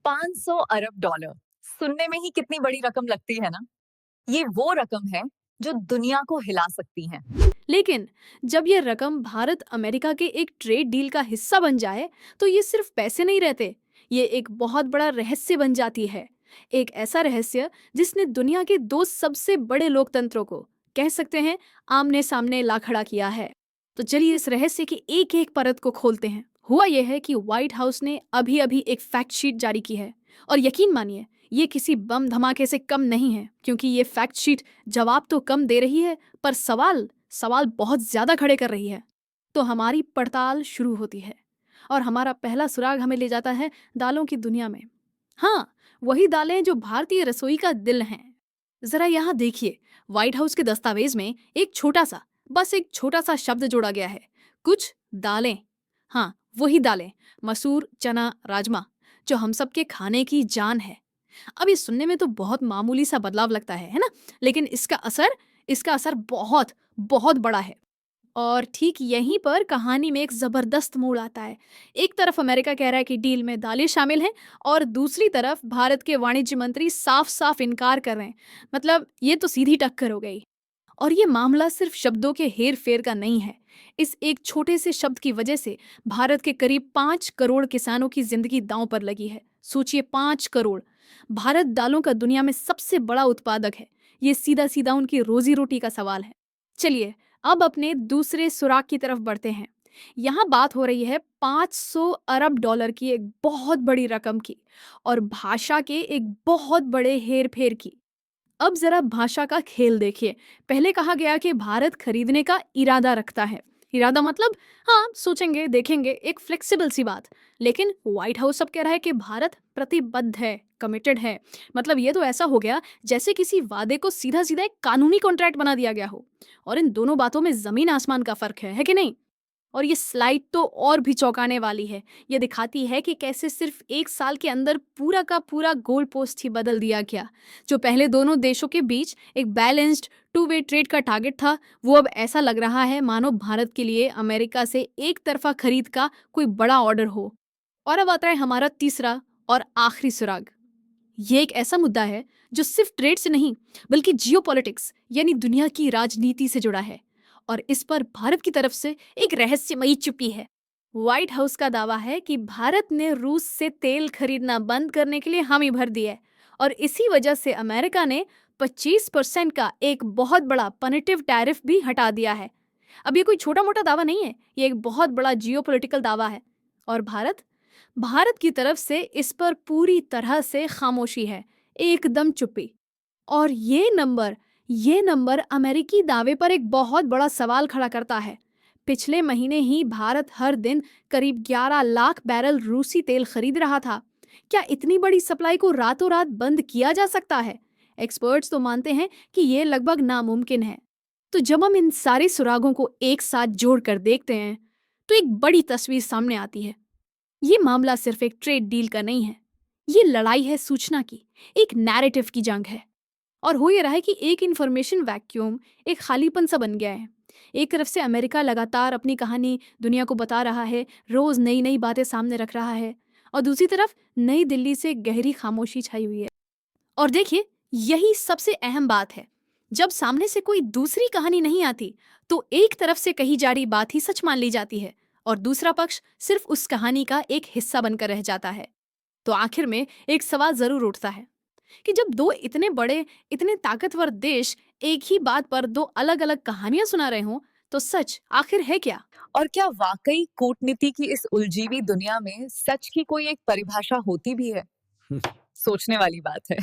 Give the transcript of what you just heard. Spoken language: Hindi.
500 अरब डॉलर सुनने में ही कितनी बड़ी रकम लगती है ना। ये वो रकम है जो दुनिया को हिला सकती है। लेकिन जब ये रकम भारत अमेरिका के एक ट्रेड डील का हिस्सा बन जाए तो ये सिर्फ पैसे नहीं रहते। ये एक बहुत बड़ा रहस्य बन जाती है। एक ऐसा रहस्य जिसने दुनिया के दो सबसे बड़े लोकतंत्रों को, कह सकते हैं, आमने सामने ला खड़ा किया है। तो चलिए इस रहस्य की एक एक परत को खोलते हैं। हुआ यह है कि व्हाइट हाउस ने अभी अभी एक फैक्ट शीट जारी की है। और यकीन मानिए, ये किसी बम धमाके से कम नहीं है, क्योंकि ये फैक्ट शीट जवाब तो कम दे रही है, पर सवाल सवाल बहुत ज्यादा खड़े कर रही है। तो हमारी पड़ताल शुरू होती है और हमारा पहला सुराग हमें ले जाता है दालों की दुनिया में। हाँ, वही दालें जो भारतीय रसोई का दिल हैं। जरा यहाँ देखिए, व्हाइट हाउस के दस्तावेज में एक छोटा सा, बस एक छोटा सा शब्द जोड़ा गया है, कुछ दालें। हाँ, वही दालें, मसूर, चना, राजमा, जो हम सबके खाने की जान है। अब ये सुनने में तो बहुत मामूली सा बदलाव लगता है ना? लेकिन इसका असर बहुत बहुत बड़ा है। और ठीक यहीं पर कहानी में एक जबरदस्त मोड़ आता है। एक तरफ अमेरिका कह रहा है कि डील में दालें शामिल हैं, और दूसरी तरफ भारत के वाणिज्य मंत्री साफ साफ इनकार कर रहे हैं। मतलब ये तो सीधी टक्कर हो गई। और ये मामला सिर्फ शब्दों के हेर फेर का नहीं है। इस एक छोटे से शब्द की वजह से भारत के करीब 5 करोड़ किसानों की जिंदगी दांव पर लगी है। सोचिए, 5 करोड़। भारत दालों का दुनिया में सबसे बड़ा उत्पादक है। ये सीधा सीधा उनकी रोजी रोटी का सवाल है। चलिए अब अपने दूसरे सुराग की तरफ बढ़ते हैं। यहाँ बात हो रही है 500 अरब डॉलर की एक बहुत बड़ी रकम की, और भाषा के एक बहुत बड़े हेर फेर की। अब जरा भाषा का खेल देखिए। पहले कहा गया कि भारत खरीदने का इरादा रखता है। इरादा मतलब, हाँ, सोचेंगे देखेंगे, एक फ्लेक्सिबल सी बात। लेकिन व्हाइट हाउस अब कह रहा है कि भारत प्रतिबद्ध है, कमिटेड है। मतलब ये तो ऐसा हो गया जैसे किसी वादे को सीधा सीधा एक कानूनी कॉन्ट्रैक्ट बना दिया गया हो। और इन दोनों बातों में जमीन आसमान का फर्क है कि नहीं? और ये स्लाइड तो और भी चौंकाने वाली है। ये दिखाती है कि कैसे सिर्फ एक साल के अंदर पूरा का पूरा गोल पोस्ट ही बदल दिया गया। जो पहले दोनों देशों के बीच एक बैलेंस्ड टू वे ट्रेड का टारगेट था, वो अब ऐसा लग रहा है मानो भारत के लिए अमेरिका से एक तरफा खरीद का कोई बड़ा ऑर्डर हो। और अब आता है हमारा तीसरा और आखिरी सुराग। ये एक ऐसा मुद्दा है जो सिर्फ ट्रेड से नहीं, बल्कि जियोपॉलिटिक्स यानी दुनिया की राजनीति से जुड़ा है। और इस पर भारत की तरफ से एक रहस्यमयी चुप्पी है। व्हाइट हाउस का दावा है कि भारत ने रूस से तेल खरीदना बंद करने के लिए हामी भर दी है, और इसी वजह से अमेरिका ने 25% का एक बहुत बड़ा पनिटिव टैरिफ भी हटा दिया है। अब ये कोई छोटा मोटा दावा नहीं है, ये एक बहुत बड़ा जियोपॉलिटिकल दावा है। और भारत भारत की तरफ से इस पर पूरी तरह से खामोशी है, एकदम चुप्पी। और ये नंबर अमेरिकी दावे पर एक बहुत बड़ा सवाल खड़ा करता है। पिछले महीने ही भारत हर दिन करीब 11 लाख बैरल रूसी तेल खरीद रहा था। क्या इतनी बड़ी सप्लाई को रातों रात बंद किया जा सकता है? एक्सपर्ट्स तो मानते हैं कि ये लगभग नामुमकिन है। तो जब हम इन सारे सुरागों को एक साथ जोड़कर देखते हैं, तो एक बड़ी तस्वीर सामने आती है। ये मामला सिर्फ एक ट्रेड डील का नहीं है, ये लड़ाई है सूचना की, एक नैरेटिव की जंग है। और हो ये रहा है कि एक इंफॉर्मेशन वैक्यूम, एक खालीपन सा बन गया है। एक तरफ से अमेरिका लगातार अपनी कहानी दुनिया को बता रहा है, रोज नई नई बातें सामने रख रहा है, और दूसरी तरफ नई दिल्ली से गहरी खामोशी छाई हुई है। और देखिए, यही सबसे अहम बात है। जब सामने से कोई दूसरी कहानी नहीं आती, तो एक तरफ से कही जा रही बात ही सच मान ली जाती है, और दूसरा पक्ष सिर्फ उस कहानी का एक हिस्सा बनकर रह जाता है। तो आखिर में एक सवाल जरूर उठता है कि जब दो इतने बड़े, इतने ताकतवर देश एक ही बात पर दो अलग अलग कहानियां सुना रहे हों, तो सच आखिर है क्या? और क्या वाकई कूटनीति की इस उलझी हुई दुनिया में सच की कोई एक परिभाषा होती भी है? सोचने वाली बात है।